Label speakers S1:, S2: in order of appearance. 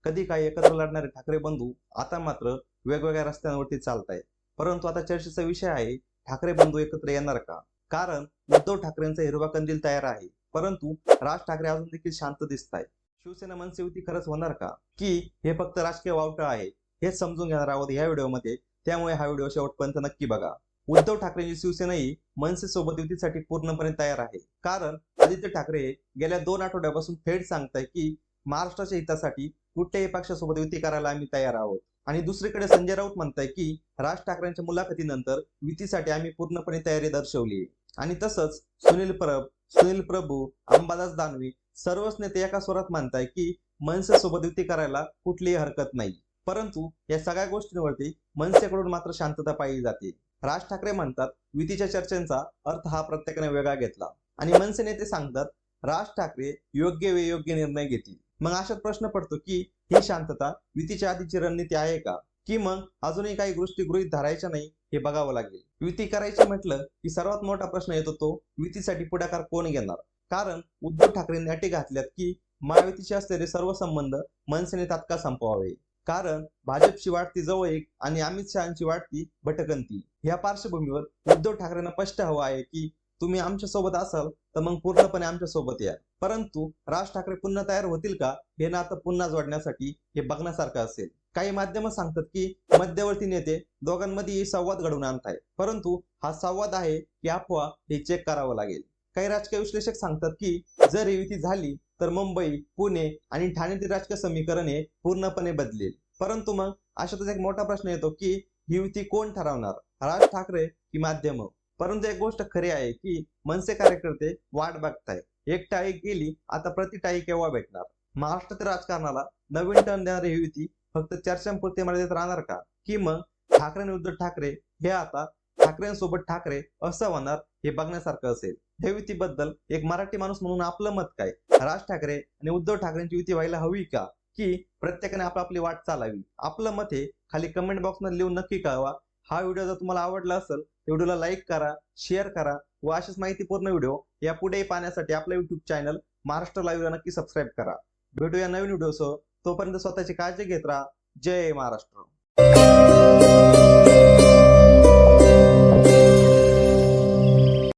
S1: कधी काही एकत्र लढणारे ठाकरे बंधू आता मात्र वेगवेगळ्या रस्त्यांवरती चालतायत। परंतु आता चर्चेचा विषय आहे, ठाकरे बंधू एकत्र येणार का? कारण उद्धव ठाकरेंचा हिरवा कंदील तयार आहे, परंतु राज ठाकरे अजून देखील शांत दिसतायत। शिवसेना मनसे युती खरंच होणार का, की हे फक्त राजकीय वावटळ आहे, हेच समजून घेणार आहोत या व्हिडिओमध्ये। त्यामुळे हा व्हिडिओ शेवटपर्यंत नक्की बघा। उद्धव ठाकरेंची शिवसेना ही मनसे सोबत युतीसाठी पूर्णपणे तयार आहे, कारण आदित्य ठाकरे गेल्या 2 आठवड्यापासून थेट सांगताय की महाराष्ट्राच्या हितासाठी कुठल्याही पक्षासोबत युती करायला आम्ही तयार आहोत। आणि दुसरीकडे संजय राऊत म्हणताय की राज ठाकरेंच्या मुलाखतीनंतर युतीसाठी आम्ही पूर्णपणे तयारी दर्शवली आहे। आणि तसंच सुनील प्रभू, अंबादास दानवे सर्वच नेते एका स्वरात म्हणताय की मनसे सोबत युती करायला कुठलीही हरकत नाही। परंतु या सगळ्या गोष्टींवरती मनसेकडून मात्र शांतता पाहिली जाते। राज ठाकरे म्हणतात युतीच्या चर्चेचा अर्थ हा प्रत्येकाने वेगळा घेतला, आणि मनसे नेते सांगतात राज ठाकरे योग्य वेळी योग्य निर्णय घेतील। मग अशात प्रश्न पडतो की ही शांतता युतीच्या आधीची रणनीती आहे का, की मग अजूनही काही गोष्टी गृहीत धरायच्या नाही हे बघावं लागेल। युती करायची म्हटलं की सर्वात मोठा प्रश्न येतो तो युतीसाठी पुढाकार कोण घेणार। कारण उद्धव ठाकरेंनी अटी घातल्यात की महायुतीचे असलेले सर्व संबंध मनसेने तात्काळ संपवावे, कारण भाजपची वाढती जवळीक आणि अमित शहांची वाढती भटकंती या पार्श्वभूमीवर उद्धव ठाकरेंना स्पष्ट हवं आहे की तुम्ही आमच्या सोबत असाल तर मग पूर्णपणे आमच्या सोबत या। परंतु राज ठाकरे पुन्हा तयार होतील का हे नातं पुन्हा जोडण्यासाठी हे बघण्यासारखं असेल। काही माध्यम सांगतात की मध्यवर्ती नेते दोघांमध्ये संवाद घडवून आणतायत, परंतु हा संवाद आहे की अफवा हे चेक करावं लागेल। काही राजकीय विश्लेषक सांगतात की जर युती झाली तर मुंबई, पुणे आणि ठाण्यातील राजकीय समीकरण हे पूर्णपणे बदलेल। परंतु मग अशातच एक मोठा प्रश्न येतो की ही युती कोण ठरवणार, राज ठाकरे की माध्यम? परंतु एक गोष्ट खरी आहे की मनसे कार्यकर्ते वाट बघताय, एक टाळी गेली आता प्रति टाळी केव्हा भेटणार। महाराष्ट्रातील राजकारणाला नवीन टर्न देणारी ही युती फक्त चर्चांपुरते मर्यादित राहणार का, की मग ठाकरे आणि उद्धव ठाकरे हे आता ठाकरेंसोबत ठाकरे असं होणार हे बघण्यासारखं असेल। या युतीबद्दल एक मराठी माणूस म्हणून आपलं मत काय? राज ठाकरे आणि उद्धव ठाकरेंची युती व्हायला हवी का, की प्रत्येकाने आपापली वाट चालावी? आपलं मत हे खाली कमेंट बॉक्समध्ये लिहून नक्की कळवा। हा व्हिडिओ जर तुम्हाला आवडला असेल तर व्हिडिओला लाईक करा, शेअर करा व अशाच माहितीपूर्ण व्हिडिओ यापुढेही पाहण्यासाठी आपलं युट्यूब चॅनल महाराष्ट्र लाईव्हला नक्की सबस्क्राईब करा। भेटूया नवीन व्हिडिओसह, तोपर्यंत स्वतःची काळजी घेत राहा। जय महाराष्ट्र।